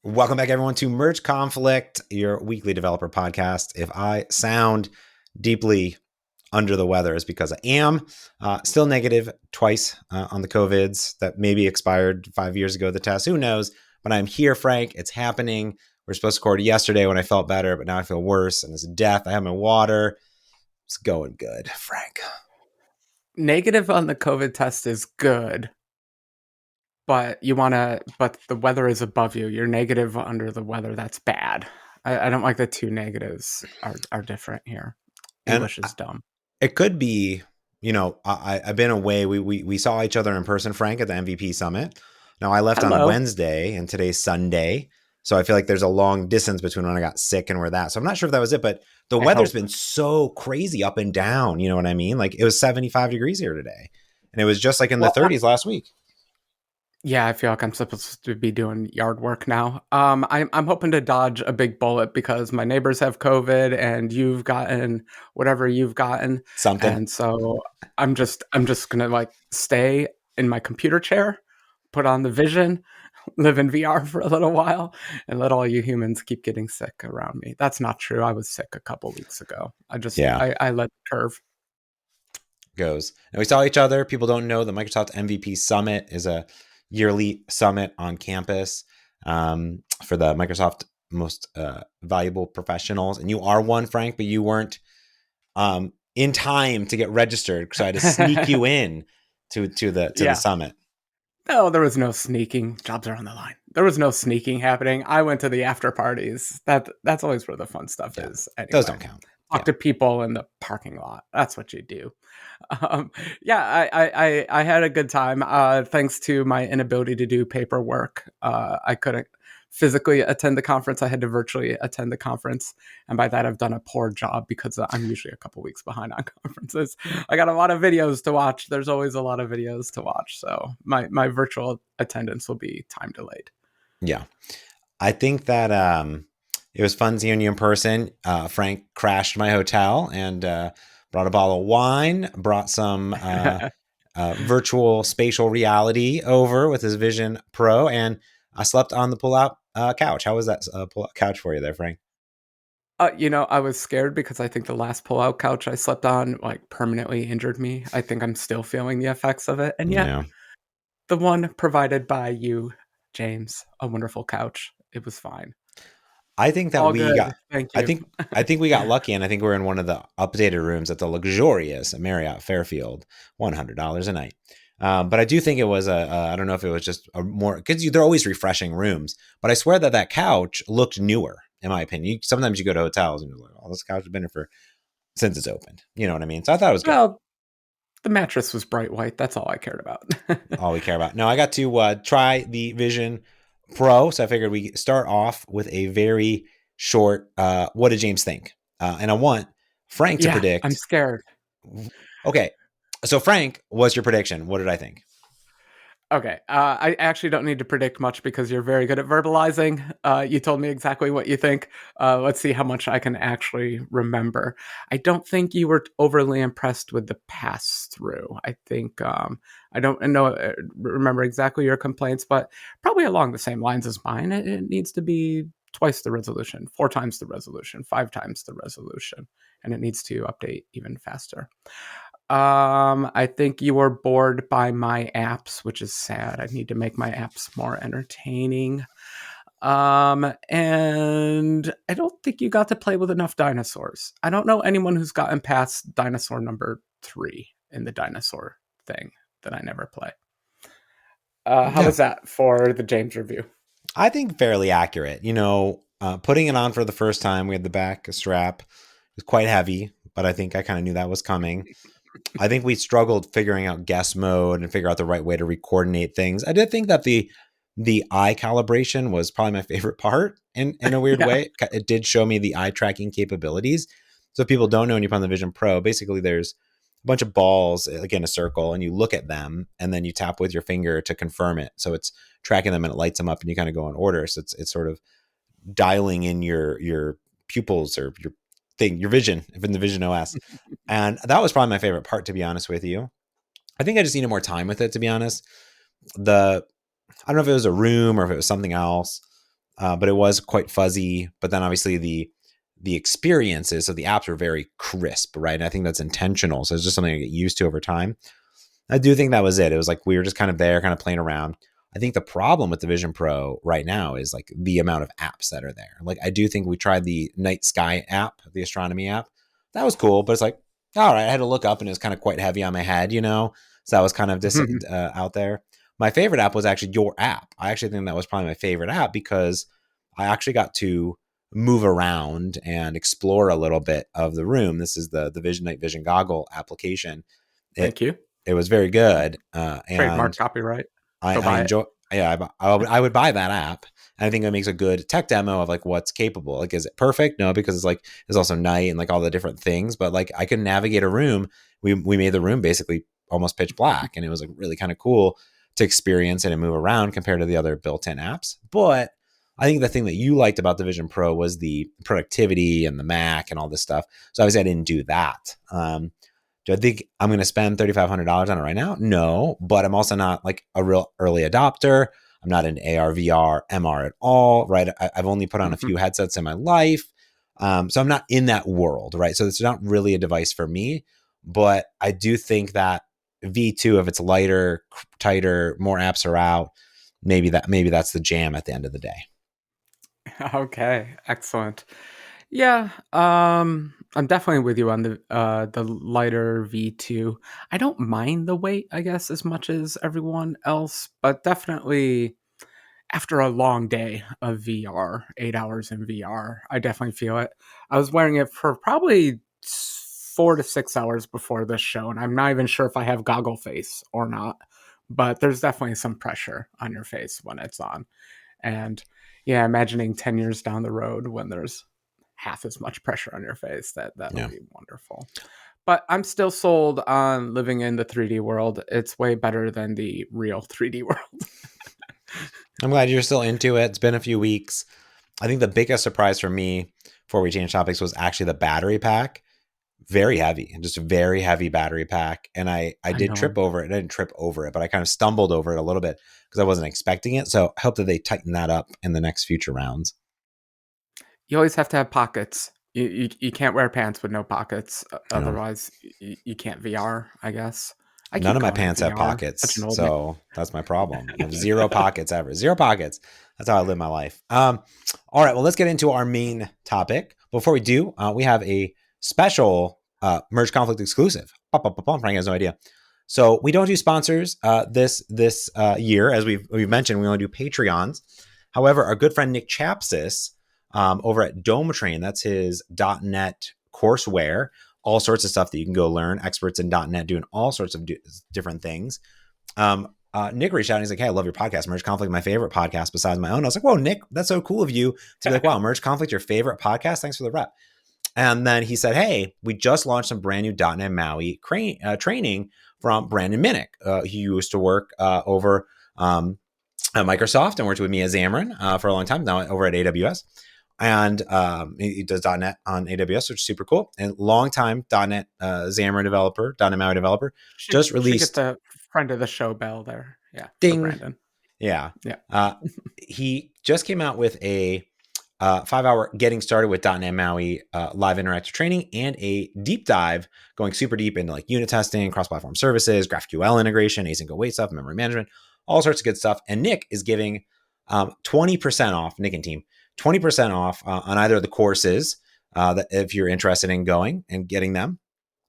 Welcome back, everyone, to Merge Conflict, your weekly developer podcast. If I sound deeply under the weather, it's because I am still negative twice on the COVIDs that maybe expired 5 years ago, the test. Who knows? But I'm here, Frank. It's happening. We're supposed to record yesterday when I felt better, but now I feel worse. And it's death. I have my water. It's going good, Frank. Negative on the COVID test is good. But the weather is above you. You're negative under the weather. That's bad. I don't like the two negatives are different here. English is dumb. It could be, I've been away. We saw each other in person, Frank, at the MVP Summit. Now I left on Wednesday and today's Sunday. So I feel like there's a long distance between when I got sick and where that. So I'm not sure if that was it, but the weather's been so crazy up and down. You know what I mean? Like it was 75 degrees here today. And it was just like in the 30s last week. Yeah, I feel like I'm supposed to be doing yard work now. I'm hoping to dodge a big bullet because my neighbors have COVID and you've gotten whatever you've gotten. Something. And so I'm just gonna like stay in my computer chair, put on the vision, live in VR for a little while, and let all you humans keep getting sick around me. That's not true. I was sick a couple weeks ago. I let the curve goes. And we saw each other. People don't know the Microsoft MVP Summit is a yearly summit on campus for the Microsoft most valuable professionals. And you are one, Frank, but you weren't in time to get registered. So I had to sneak you in to the summit. No, there was no sneaking. Jobs are on the line. There was no sneaking happening. I went to the after parties. That's always where the fun stuff is. Anyway. Those don't count. Talk to people in the parking lot. That's what you do. I had a good time. Thanks to my inability to do paperwork, I couldn't physically attend the conference. I had to virtually attend the conference. And by that, I've done a poor job because I'm usually a couple weeks behind on conferences. I got a lot of videos to watch. There's always a lot of videos to watch. So my virtual attendance will be time delayed. Yeah. I think that it was fun seeing you in person. Frank crashed my hotel and brought a bottle of wine, brought some virtual spatial reality over with his Vision Pro, and I slept on the pull-out couch. How was that pull-out couch for you there, Frank? I was scared because I think the last pull-out couch I slept on like permanently injured me. I think I'm still feeling the effects of it. And yet, the one provided by you, James, a wonderful couch, it was fine. I think that Thank you. I think we got lucky, and I think we're in one of the updated rooms at the luxurious Marriott Fairfield, $100 a night. But I do think it was I don't know if it was just a more, because they're always refreshing rooms, but I swear that couch looked newer, in my opinion. Sometimes you go to hotels and you're like, oh, this couch has been here since it's opened. You know what I mean? So I thought it was good. Well, the mattress was bright white. That's all I cared about. All we care about. No, I got to try the Vision Pro, so I figured we start off with a very short what did James think? And I want Frank to predict. I'm scared. Okay, so Frank, what's your prediction? What did I think? Okay, I actually don't need to predict much because you're very good at verbalizing. You told me exactly what you think. Let's see how much I can actually remember. I don't think you were overly impressed with the pass-through. I think I don't remember exactly your complaints, but probably along the same lines as mine. It needs to be twice the resolution, 4 times the resolution, 5 times the resolution, and it needs to update even faster. I think you were bored by my apps, which is sad. I need to make my apps more entertaining. And I don't think you got to play with enough dinosaurs. I don't know anyone who's gotten past dinosaur number 3 in the dinosaur thing that I never play. How was that for the James review? I think fairly accurate. Putting it on for the first time, we had the back strap. It was quite heavy, but I think I kind of knew that was coming. I think we struggled figuring out guest mode and figure out the right way to recoordinate things. I did think that the eye calibration was probably my favorite part in a weird way. It did show me the eye tracking capabilities. So if people don't know, when you put on the Vision Pro, basically there's a bunch of balls, like in a circle, and you look at them and then you tap with your finger to confirm it. So it's tracking them and it lights them up and you kind of go in order. So it's sort of dialing in your pupils or your vision, if in the Vision OS. And that was probably my favorite part, to be honest with you. I think I just needed more time with it, to be honest. I don't know if it was a room or if it was something else. but it was quite fuzzy. But then obviously the experiences of the apps were very crisp, right? And I think that's intentional. So it's just something I get used to over time. I do think that was it. It was like we were just kind of there, kind of playing around. I think the problem with the Vision Pro right now is like the amount of apps that are there. Like I do think we tried the Night Sky app, the astronomy app. That was cool, but it's like, all right, I had to look up and it was kind of quite heavy on my head, you know? So that was kind of just out there. My favorite app was actually your app. I actually think that was probably my favorite app because I actually got to move around and explore a little bit of the room. This is the Vision Night Vision Goggle application. Thank It you. it was very good, Trademark and copyright. Go I buy it. enjoy. Yeah, I would buy that app. And I think it makes a good tech demo of like what's capable. Like, is it perfect? No, because it's like there's also night and like all the different things. But like I could navigate a room. We made the room basically almost pitch black, and it was like really kind of cool to experience it and move around compared to the other built-in apps. But I think the thing that you liked about the Vision Pro was the productivity and the Mac and all this stuff. So obviously I didn't do that. Do I think I'm going to spend $3,500 on it right now? No, but I'm also not like a real early adopter. I'm not into AR, VR, MR at all, right? I've only put on a few headsets in my life. So I'm not in that world, right? So it's not really a device for me, but I do think that V2, if it's lighter, tighter, more apps are out, maybe that's the jam at the end of the day. Okay, excellent. Yeah, I'm definitely with you on the lighter V2. I don't mind the weight, I guess, as much as everyone else, but definitely after a long day of VR, 8 hours in VR, I definitely feel it. I was wearing it for probably 4 to 6 hours before this show, and I'm not even sure if I have goggle face or not. But there's definitely some pressure on your face when it's on. And yeah, imagining 10 years down the road when there's half as much pressure on your face, that'll Yeah. be wonderful. But I'm still sold on living in the 3D world. It's way better than the real 3D world. I'm glad you're still into it. It's been a few weeks. I think the biggest surprise for me before we change topics was actually the battery pack. Very heavy, just a very heavy battery pack. And I I did know. trip over it. I didn't trip over it, but I kind of stumbled over it a little bit because I wasn't expecting it. So I hope that they tighten that up in the next future rounds. You always have to have pockets. You can't wear pants with no pockets. You know, Otherwise, you can't VR, I guess. I none keep of my calling it pants have VR. Such pockets. an old man. So that's my problem. I have zero pockets ever. Zero pockets. That's how I live my life. All right. Well, let's get into our main topic. Before we do, we have a special Merge Conflict exclusive. Frank has no idea. So we don't do sponsors this year, as we've mentioned. We only do Patreons. However, our good friend Nick Chapsis over at Dome Train, that's his .NET courseware, all sorts of stuff that you can go learn. Experts in .NET doing all sorts of different things. Nick reached out and he's like, "Hey, I love your podcast. Merge Conflict, my favorite podcast besides my own." I was like, "Whoa, Nick, that's so cool of you to be like, wow, Merge Conflict, your favorite podcast. Thanks for the rep." And then he said, "Hey, we just launched some brand new .NET MAUI training from Brandon Minnick. He used to work over at Microsoft and worked with me as Xamarin for a long time, now over at AWS. And he does .NET on AWS, which is super cool. And longtime .NET Xamarin developer, .NET MAUI developer, just Should get released the friend of the show bell there. Yeah, for Ding. Brandon. Yeah. Yeah. He just came out with a 5-hour getting started with .NET MAUI live interactive training and a deep dive going super deep into like unit testing, cross-platform services, GraphQL integration, async await stuff, memory management, all sorts of good stuff. And Nick is giving 20% off, Nick and team, 20% off on either of the courses that if you're interested in going and getting them.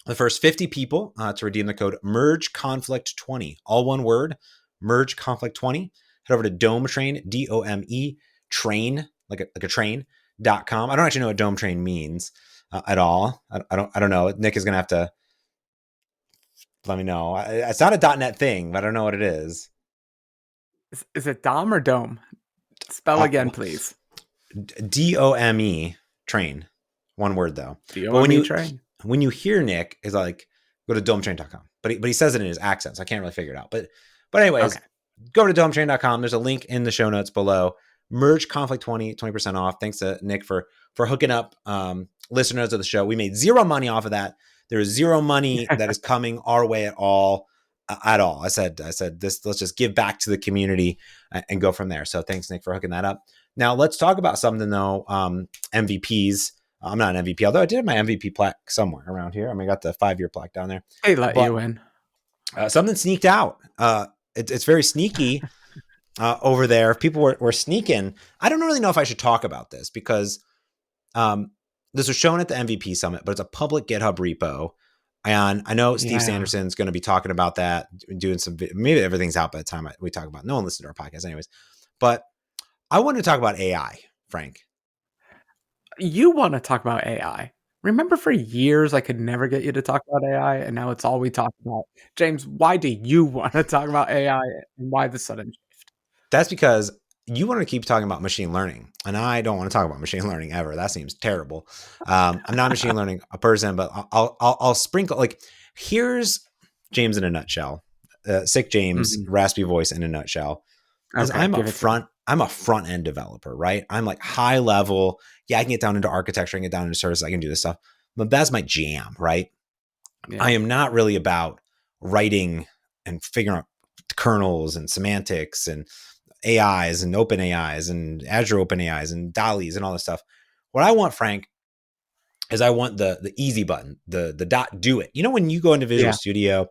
The first 50 people to redeem the code Merge Conflict 20, all one word, Merge Conflict 20. Head over to Dome Train, DOME train, like a train.com. I don't actually know what Dome Train means at all. I don't know. Nick is gonna have to let me know. It's not a .NET thing, but I don't know what it is. Is it Dom or Dome? Spell again, please. DOME train, one word though. But DOME train. when you hear Nick, is like go to dometrain.com. But he says it in his accent, so I can't really figure it out. But anyways, Okay. go to dometrain.com. There's a link in the show notes below. Merge Conflict 20% off. Thanks to Nick for hooking up listeners of the show. We made zero money off of that. There is zero money that is coming our way at all. At all. I said this, let's just give back to the community and go from there. So thanks, Nick, for hooking that up. Now let's talk about something though. MVPs. I'm not an MVP, although I did have my MVP plaque somewhere around here. I mean, I got the 5-year plaque down there. They let But you in. something sneaked out. It's very sneaky over there. If people were sneaking, I don't really know if I should talk about this because this was shown at the MVP summit, but it's a public GitHub repo. And I know Steve Yeah. Sanderson's going to be talking about that, doing some, maybe everything's out by the time we talk about it. No one listens to our podcast anyways. But I want to talk about AI, Frank. You want to talk about AI. Remember for years I could never get you to talk about AI, and now it's all we talk about. James, why do you want to talk about AI, and why the sudden shift? That's because you want to keep talking about machine learning, and I don't want to talk about machine learning ever. That seems terrible. I'm not a machine learning a person, but I'll sprinkle. Like, here's James in a nutshell. Sick James, raspy voice in a nutshell. Is Okay, give it to me. I'm a front end developer, right? I'm like high level. Yeah, I can get down into architecture, I can get down into services, I can do this stuff. But that's my jam, right? Yeah. I am not really about writing and figuring out kernels and semantics and AIs and open AIs and Azure open AIs and DALIs and all this stuff. What I want, Frank, is I want the easy button, the dot do it. You know, when you go into Visual Yeah. Studio,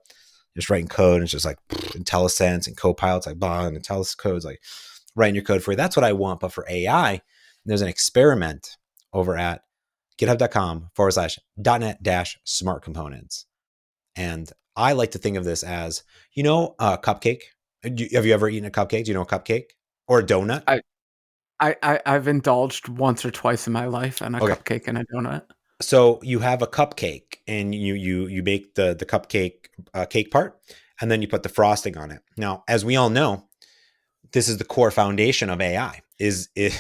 just writing code and it's just like IntelliSense and Copilot's like blah, and IntelliSense code's like writing your code for you. That's what I want. But for AI, there's an experiment over at github.com/.net smart components. And I like to think of this as, a cupcake. Have you ever eaten a cupcake? Do you know a cupcake or a donut? I've indulged once or twice in my life in a Okay. cupcake and a donut. So you have a cupcake and you make the cupcake cake part, and then you put the frosting on it. Now, as we all know, this is the core foundation of AI. Is the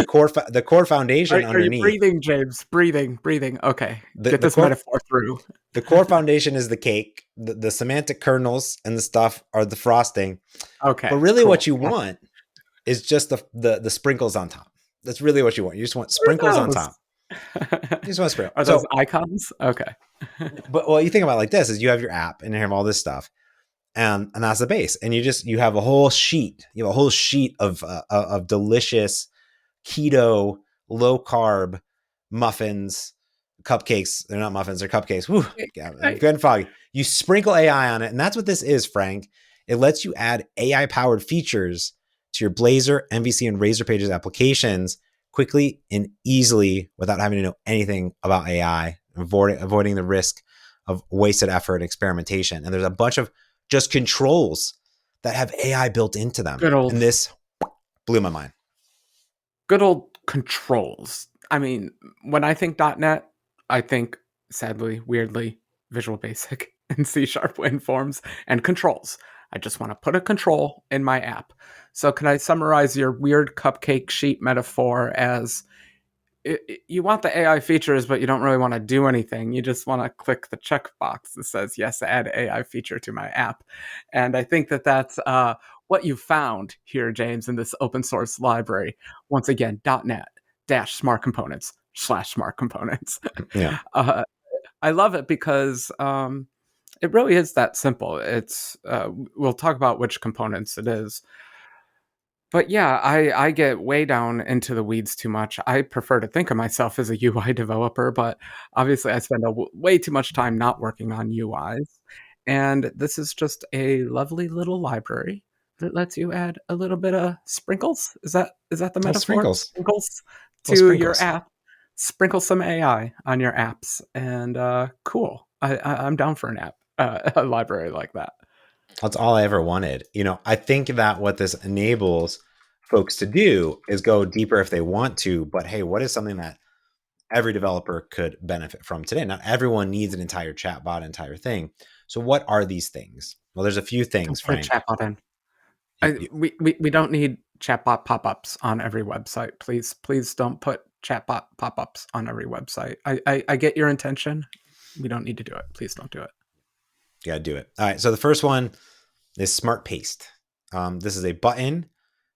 core foundation Are you underneath breathing, James? Breathing. Okay. Get the this core metaphor through. the core foundation is the cake. The semantic kernels and the stuff are the frosting. But Okay, really, cool. what you want is just the sprinkles on top. That's really what you want. You just want What sprinkles are on those? top. You just want sprinkles. Are those So, icons? Okay. but what you think about it like this is you have your app and you have all this stuff, and that's the base. And you have a whole sheet. You have a whole sheet of delicious keto, low carb muffins, cupcakes. They're not muffins, they're cupcakes. Woo, good and foggy. You sprinkle AI on it, and that's what this is, Frank. It lets you add AI powered features to your Blazor, MVC, and Razor Pages applications quickly and easily without having to know anything about AI, avoiding the risk of wasted effort and experimentation. And there's a bunch of just controls that have AI built into them. Good old And this blew my mind. good old controls. I mean, when I think .NET, I think, sadly, weirdly, Visual Basic and C# WinForms and controls. I just want to put a control in my app. So can I summarize your weird cupcake sheet metaphor as you want the AI features, but you don't really want to do anything. You just want to click the checkbox that says, yes, add AI feature to my app. And I think that that's what you found here, James, in this open source library. Once again, .NET smart components /smart components. Yeah. I love it because it really is that simple. It's we'll talk about which components it is. But yeah, I get way down into the weeds too much. I prefer to think of myself as a UI developer, but obviously I spend way too much time not working on UIs. And this is just a lovely little library that lets you add a little bit of sprinkles. Is that the Oh, metaphor? sprinkles. Sprinkles Well, to your sprinkles. app. Sprinkle some AI on your apps, and cool. I'm down for an app, a library like that. That's all I ever wanted. I think that what this enables folks to do is go deeper if they want to. But hey, what is something that every developer could benefit from today? Not everyone needs an entire chatbot, entire thing. So what are these things? Well, there's a few things, Don't put a Frank. chatbot in. You, you, We don't need chatbot pop-ups on every website. Please don't put chatbot pop-ups on every website. I get your intention. We don't need to do it. Please don't do it. you got to do it. All right. So the first one is Smart Paste. This is a button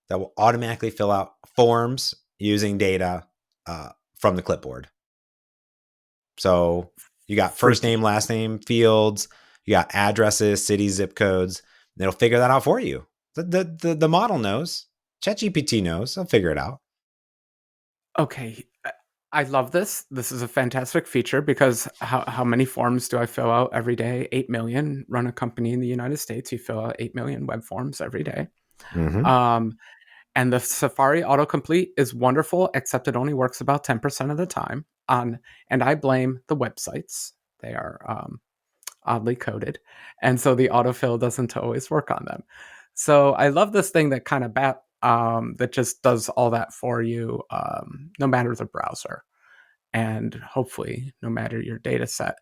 that will automatically fill out forms using data from the clipboard. So you got first name, last name fields, you got addresses, cities, zip codes, and it'll figure that out for you. The model knows. ChatGPT knows. I'll figure it out. Okay, I love this. This is a fantastic feature because how many forms do I fill out every day? 8 million. Run a company in the United States. You fill out 8 million web forms every day. Mm-hmm. Um, and the Safari autocomplete is wonderful, except it only works about 10% of the time. And I blame the websites. They are oddly coded, and so the autofill doesn't always work on them. So I love this thing that kind of that just does all that for you, no matter the browser, and hopefully no matter your data set.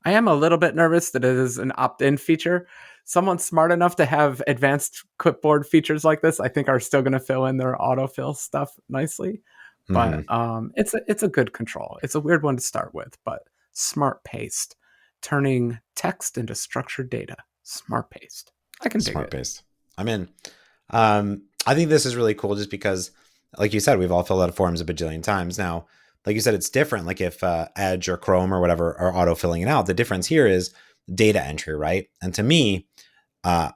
I am a little bit nervous that it is an opt-in feature. Someone smart enough to have advanced clipboard features like this, I think, are still going to fill in their autofill stuff nicely. But Mm-hmm. it's a good control. It's a weird one to start with, but smart paste, turning text into structured data. Smart paste. I can dig Smart it. based. I'm in. I think this is really cool just because, like you said, we've all filled out forms a bajillion times. Now, like you said, it's different. Like if Edge or Chrome or whatever are auto filling it out, the difference here is data entry, right? And to me, uh,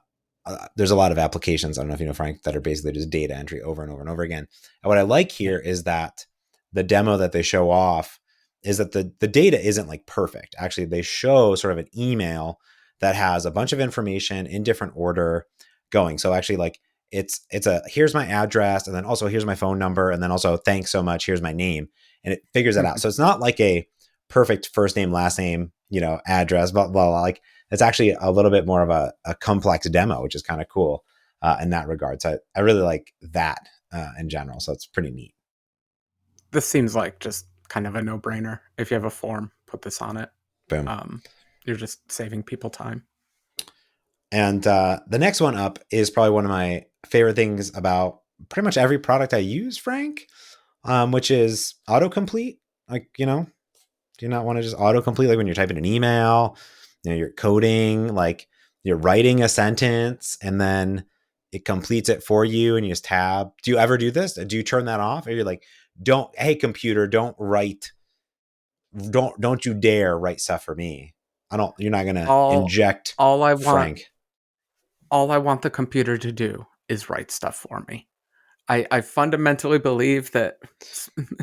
there's a lot of applications, I don't know if you know, Frank, that are basically just data entry over and over and over again. And what I like Yeah. here is that the demo that they show off is that the data isn't like perfect. Actually, they show sort of an email that has a bunch of information in different order going. So actually, like it's a here's my address, and then also here's my phone number, and then also thanks so much, here's my name, and it figures that out. Mhm. So it's not like a perfect first name, last name, address, blah blah blah. Like it's actually a little bit more of a complex demo, which is kind of cool in that regard. So I really like that in general. So it's pretty neat. This seems like just kind of a no-brainer. If you have a form, put this on it. Boom. Um, you're just saving people time. And the next one up is probably one of my favorite things about pretty much every product I use, Frank, which is autocomplete. Like, do you not want to just autocomplete like when you're typing an email, you're coding, like you're writing a sentence and then it completes it for you and you just tab. Do you ever do this? Do you turn that off? Or you're like, hey computer, don't you dare write stuff for me. You're not gonna All inject all I want Frank. all I want the computer to do is write stuff for me. I fundamentally believe that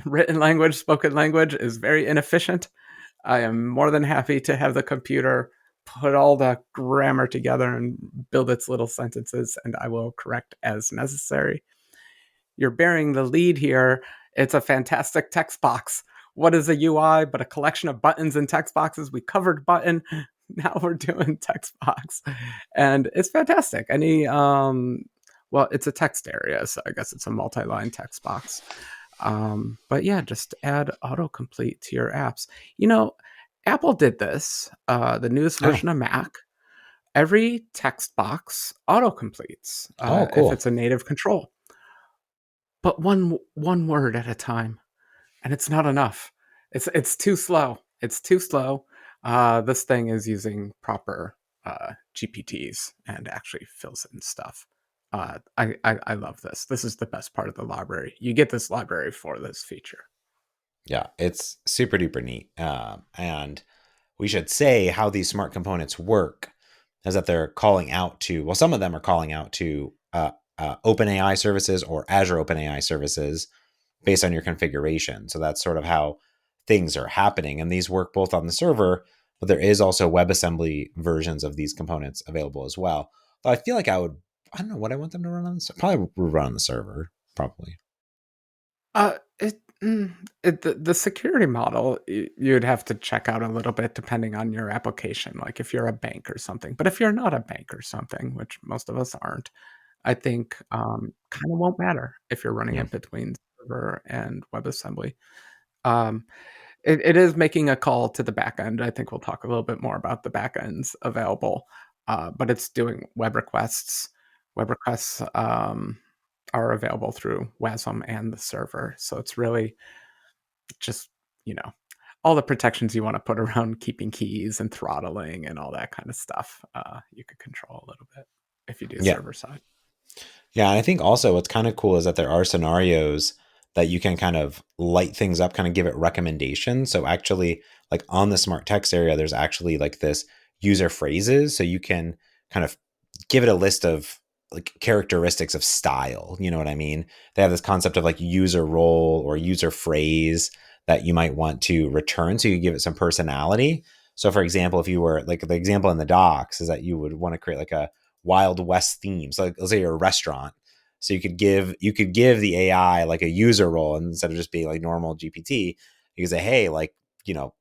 written language, spoken language is very inefficient. I am more than happy to have the computer put all the grammar together and build its little sentences, and I will correct as necessary. You're bearing the lead here. It's a fantastic text box. What is a UI but a collection of buttons and text boxes? We covered button. Now we're doing text box. And it's fantastic. Well, it's a text area, so I guess it's a multi-line text box. But yeah, just add autocomplete to your apps. Apple did this, the newest Oh, version of Mac. Every text box autocompletes oh, if cool. it's a native control, but one word at a time, and it's not enough. It's too slow. It's too slow. This thing is using proper GPTs and actually fills in stuff. I love this. This is the best part of the library. You get this library for this feature. Yeah, it's super duper neat. And we should say how these smart components work is that they're calling out to, well, some of them are calling out to OpenAI services or Azure OpenAI services based on your configuration. So that's sort of how things are happening. And these work both on the server, but there is also WebAssembly versions of these components available as well. But I feel like I don't know what I want them to run on. Probably run on the server, probably. The security model, you'd have to check out a little bit depending on your application, like if you're a bank or something. But if you're not a bank or something, which most of us aren't, I think kind of won't matter if you're running Yeah. it between server and WebAssembly. Um, it is making a call to the backend. I think we'll talk a little bit more about the backends available, but it's doing web requests. Web requests are available through WASM and the server. So it's really just, you know, all the protections you want to put around keeping keys and throttling and all that kind of stuff. You could control a little bit if you do Yeah. server side. Yeah, and I think also what's kind of cool is that there are scenarios that you can kind of light things up, kind of give it recommendations. So actually, like on the smart text area, there's actually like this user phrases. So you can kind of give it a list of like characteristics of style. You know what I mean? They have this concept of like user role or user phrase that you might want to return. So you give it some personality. So for example, if you were like the example in the docs is that you would want to create like a Wild West theme. So like, let's say you're a restaurant. So you could give the AI like a user role, and instead of just being like normal GPT, you can say, hey, like,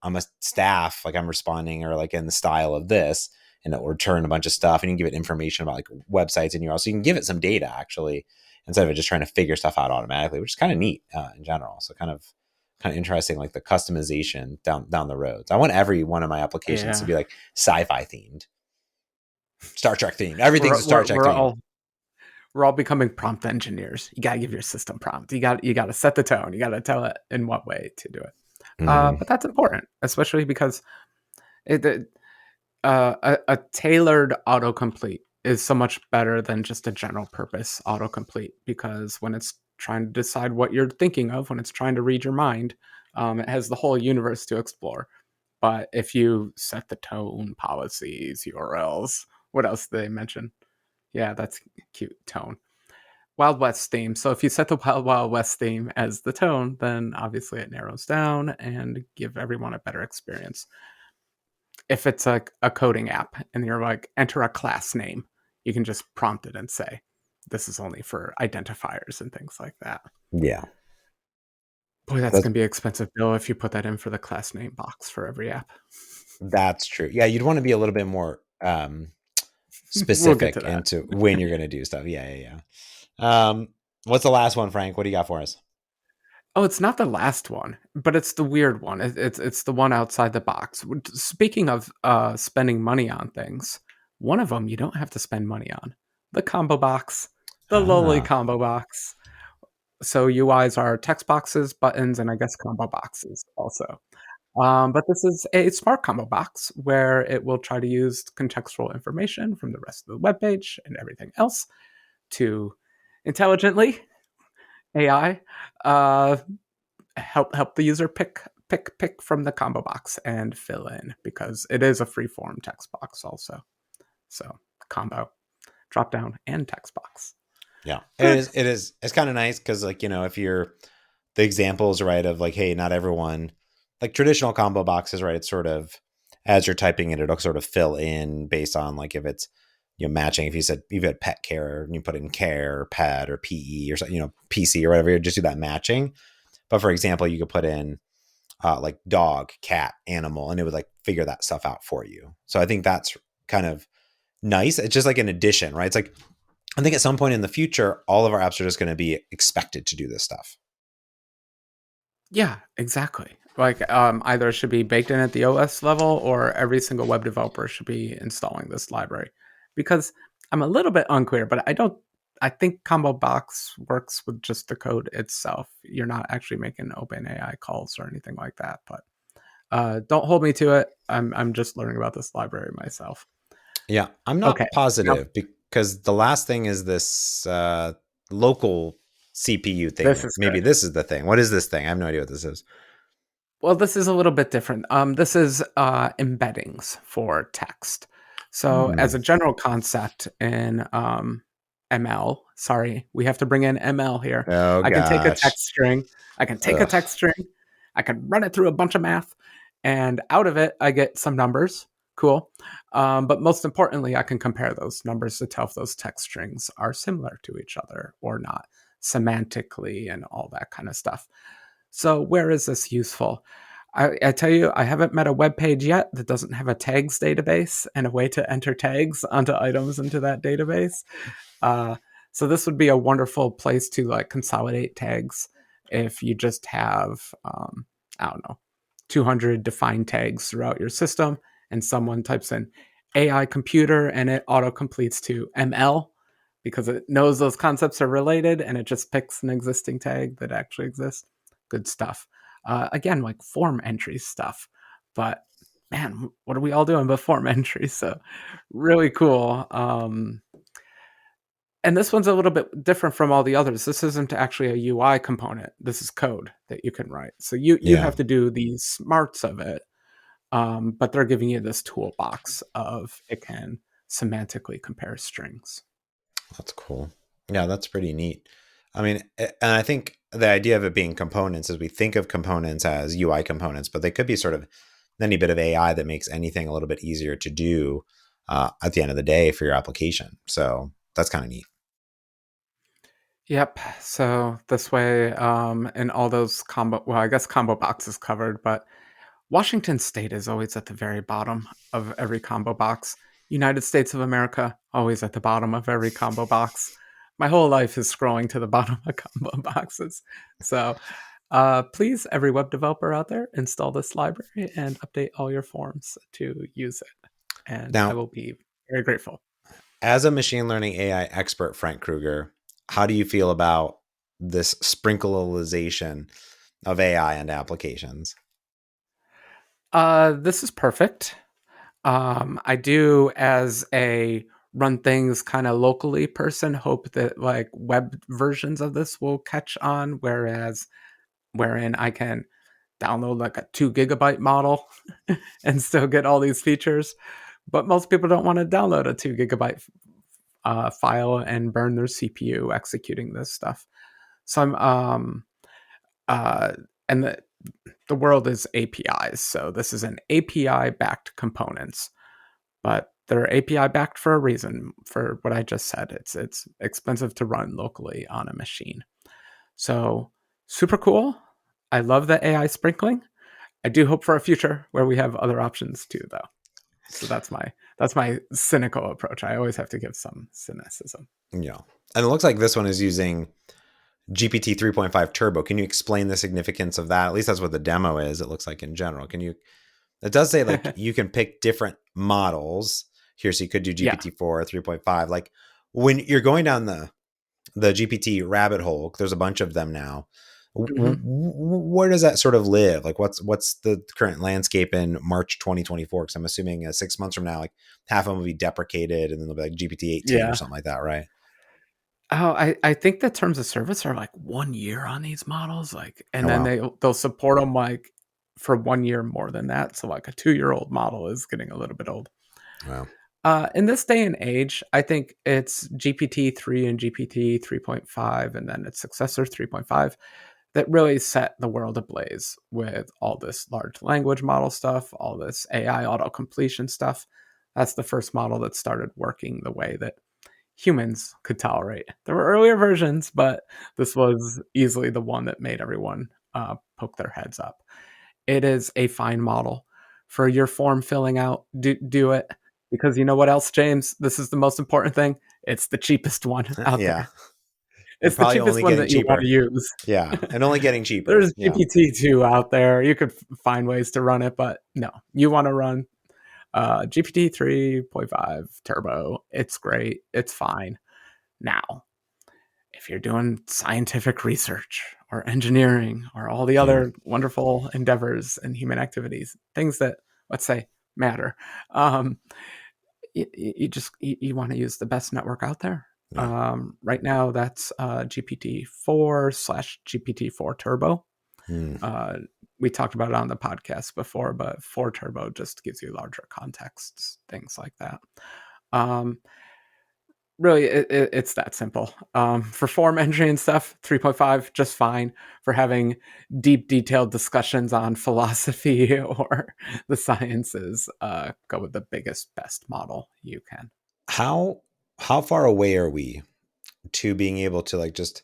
I'm a staff, like I'm responding or like in the style of this, and it will return a bunch of stuff, and you can give it information about like websites and URLs. So you can give it some data actually, instead of it just trying to figure stuff out automatically, which is kind of neat in general. So kind of interesting, like the customization down the road. So I want every one of my applications to Yeah. be like sci-fi themed, Star Trek themed. Everything's We're a Star we're Trek we're theme. all we're all becoming prompt engineers. You gotta give your system prompt. You gotta set the tone. You gotta tell it in what way to do it. Mm-hmm. But that's important, especially because a tailored autocomplete is so much better than just a general purpose autocomplete, because when it's trying to decide what you're thinking of, when it's trying to read your mind, it has the whole universe to explore. But if you set the tone, policies, URLs, what else did they mention? Yeah, that's cute. Tone. Wild West theme. So if you set the Wild West theme as the tone, then obviously it narrows down and give everyone a better experience. If it's like a coding app and you're like, enter a class name, you can just prompt it and say, this is only for identifiers and things like that. Yeah, Boy, that's that's going to be an expensive bill if you put that in for the class name box for every app. that's true. Yeah, you'd want to be a little bit more We'll get to specific that. into when you're going to do stuff. Yeah, yeah, yeah. What's the last one, Frank? What do you got for us? Oh, it's not the last one, but it's the weird one. It's the one outside the box. Speaking of spending money on things, one of them you don't have to spend money on. The combo box, the lowly Ah, combo box. So UIs are text boxes, buttons, and I guess combo boxes also. But this is a smart combo box where it will try to use contextual information from the rest of the web page and everything else to intelligently AI help the user pick from the combo box and fill in, because it is a free form text box also. So combo, drop down, and text box. yeah. It Good. is. It is. It's kind of nice because, like, if you're the examples, right, of like, hey, not everyone, like traditional combo boxes, right? It's sort of as you're typing it, it'll sort of fill in based on like if it's matching. If you said you've had pet care and you put in care or pet or PE or something, PC or whatever, you just do that matching. But for example, you could put in like dog, cat, animal, and it would like figure that stuff out for you. So I think that's kind of nice. It's just like an addition, right? It's like I think at some point in the future, all of our apps are just going to be expected to do this stuff. Yeah, exactly. Like either it should be baked in at the OS level, or every single web developer should be installing this library. Because I'm a little bit unclear, but I don't. I think Combo Box works with just the code itself. You're not actually making OpenAI calls or anything like that. But don't hold me to it. I'm just learning about this library myself. Yeah, I'm Okay, not now positive because the last thing is this local CPU this thing. is Maybe good. this is the thing. What is this thing? I have no idea what this is. Well, this is a little bit different. This is embeddings for text. So, Hmm. as a general concept in ML, sorry, we have to bring in ML here. Oh I can take a gosh. text string. I can take a Ugh. text string. I can run it through a bunch of math, and out of it, I get some numbers. Cool. But most importantly, I can compare those numbers to tell if those text strings are similar to each other or not, semantically, and all that kind of stuff. So, where is this useful? I tell you, I haven't met a web page yet that doesn't have a tags database and a way to enter tags onto items into that database. Uh, so this would be a wonderful place to like consolidate tags if you just have, I don't know, 200 defined tags throughout your system, and someone types in AI computer and it auto completes to ML because it knows those concepts are related and it just picks an existing tag that actually exists. Good stuff. Again, like form entry stuff, but man, what are we all doing but form entry? So really cool. And this one's a little bit different from all the others. This isn't actually a UI component. This is code that you can write. So you Yeah. have to do the smarts of it, but they're giving you this toolbox of it can semantically compare strings. That's cool. Yeah, that's pretty neat. I mean, and I think the idea of it being components is we think of components as UI components, but they could be sort of any bit of AI that makes anything a little bit easier to do at the end of the day for your application. So that's kind of neat. Yep. So this way, and all those combo, well, I guess combo box is covered, but Washington State is always at the very bottom of every combo box. United States of America, always at the bottom of every combo box. My whole life is scrolling to the bottom of combo boxes. So please, every web developer out there, install this library and update all your forms to use it. And I Now, will be very grateful. as a machine learning AI expert, Frank Kruger, how do you feel about this sprinkleization of AI into applications? This is perfect. I do, as a run things kind of locally person, hope that like web versions of this will catch on, wherein I can download like a 2 GB model and still get all these features. But most people don't want to download a 2 GB file and burn their CPU executing this stuff. So I'm uh, and the world is APIs, so this is an API backed components, but they're API backed for a reason. For what I just said, it's expensive to run locally on a machine. So super cool. I love the AI sprinkling. I do hope for a future where we have other options too, though. So that's my cynical approach. I always have to give some cynicism. Yeah. And it looks like this one is using GPT 3.5 Turbo. Can you explain the significance of that? At least that's what the demo is, it looks like in general. Can you? It does say like you can pick different models here. So you could do Yeah. GPT-4 or 3.5. Like when you're going down the GPT rabbit hole, there's a bunch of them now. Mhm. Where does that sort of live? Like what's the current landscape in March 2024? Because I'm assuming 6 months from now, like half of them will be deprecated, and then they'll be like GPT 18 or Yeah. something like that, right? Oh, I think the terms of service are like 1 year on these models, like, and Oh then wow, they'll support them like for 1 year more than that. So like a 2 year old model is getting a little bit old. wow, In this day and age, I think it's GPT 3 and GPT 3.5, and then its successor 3.5 that really set the world ablaze with all this large language model stuff, all this AI auto completion stuff. That's the first model that started working the way that humans could tolerate. There were earlier versions, but this was easily the one that made everyone poke their heads up. It is a fine model for your form filling out. Do it, because you know what else, James? This is the most important thing. It's the cheapest one out yeah, there. and It's the probably cheapest only one getting that you want cheaper. to use. Yeah, and only getting cheaper. There's Yeah, GPT-2 out there. You could find ways to run it, but no, you want to run GPT 3.5 Turbo. It's great. It's fine. Now, if you're doing scientific research or engineering or all the yeah, other wonderful endeavors and human activities, things that, let's say, matter, um, you want to use the best network out there. yeah. Right now, that's GPT-4 slash GPT-4 Turbo. Hmm. Uh, we talked about it on the podcast before, but 4 Turbo just gives you larger contexts, things like that. Um, Really, it's that simple. For form entry and stuff, 3.5 just fine. For having deep, detailed discussions on philosophy or the sciences, go with the biggest, best model you can. How how far away are we to being able to like just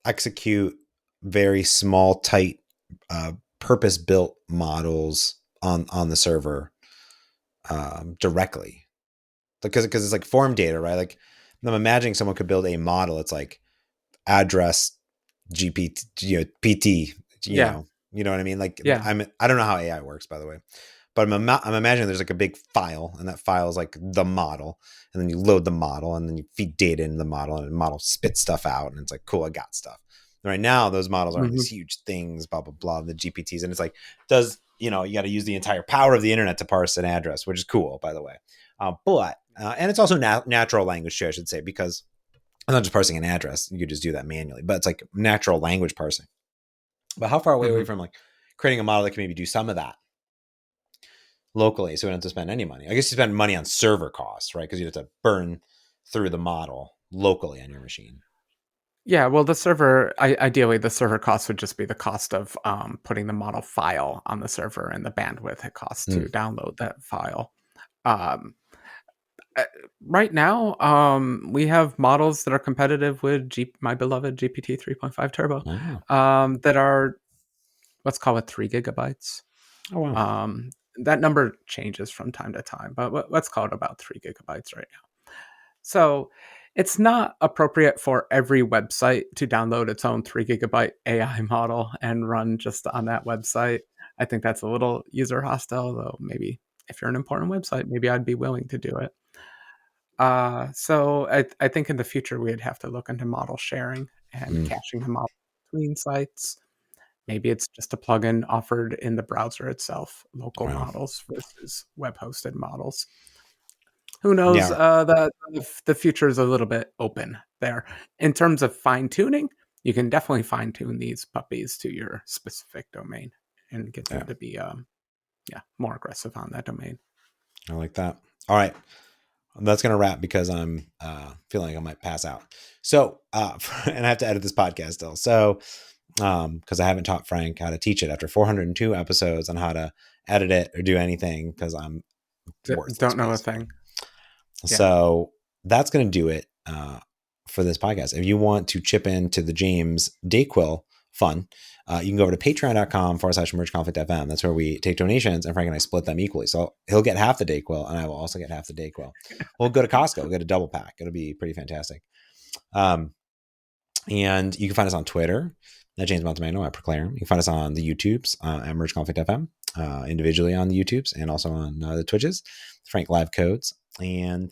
execute very small, tight, purpose built models on the server directly? Because it's like form data, right? Like I'm imagining someone could build a model. It's like address GPT, PT, Yeah, you know what I mean? Like yeah. I don't know how AI works, by the way, but I'm imagining there's like a big file, and that file is like the model, and then you load the model, and then you feed data into the model, and the model spits stuff out, and it's like, cool, I got stuff. And right now, those models aren't these Mhm, huge things, blah blah blah, the GPTs, and it's like, does you got to use the entire power of the internet to parse an address, which is cool, by the way, but and it's also natural language too, I should say, because I'm not just parsing an address. You could just do that manually, but it's like natural language parsing. But how far away mhm. from like creating a model that can maybe do some of that locally, so we don't have to spend any money? I guess you spend money on server costs, right? Because you have to burn through the model. locally on your machine. Yeah, well, the server, ideally, the server cost would just be the cost of putting the model file on the server and the bandwidth it costs to download that file. Um, uh, right now, we have models that are competitive with my beloved GPT 3.5 Turbo Oh. that are, let's call it 3 GB. Oh, wow. That number changes from time to time, but let's call it about 3 GB right now. So it's not appropriate for every website to download its own 3 GB AI model and run just on that website. I think that's a little user hostile, though maybe if you're an important website, maybe I'd be willing to do it. So I think in the future we'd have to look into model sharing and caching the model between sites. Maybe it's just a plugin offered in the browser itself, local Wow. models versus web-hosted models. Who knows? Yeah. The future is a little bit open there. In terms of fine tuning, you can definitely fine tune these puppies to your specific domain and get them Yeah. to be more aggressive on that domain. I like that. All right. That's going to wrap because I'm feeling like I might pass out. So, and I have to edit this podcast still. So, because I haven't taught Frank how to teach it after 402 episodes on how to edit it or do anything because I'm worthless. Don't know basically. a thing. Yeah. So that's going to do it for this podcast. If you want to chip into the James Dayquil fun, you can go over to patreon.com/mergeconflict.fm. That's where we take donations and Frank and I split them equally. So he'll get half the Dayquil and I will also get half the Dayquil. We'll go to Costco. We'll get a double pack. It'll be pretty fantastic. And you can find us on Twitter at James Montemagno at Proclaim. You can find us on the YouTubes at Merge Conflict FM, individually on the YouTubes and also on the Twitches, Frank Live Codes. And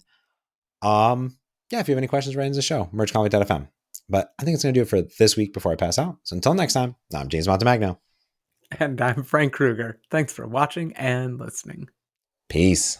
if you have any questions, write into the show, mergeconflict.fm. But I think it's going to do it for this week before I pass out. So until next time, I'm James Montemagno. And I'm Frank Kruger. Thanks for watching and listening. Peace.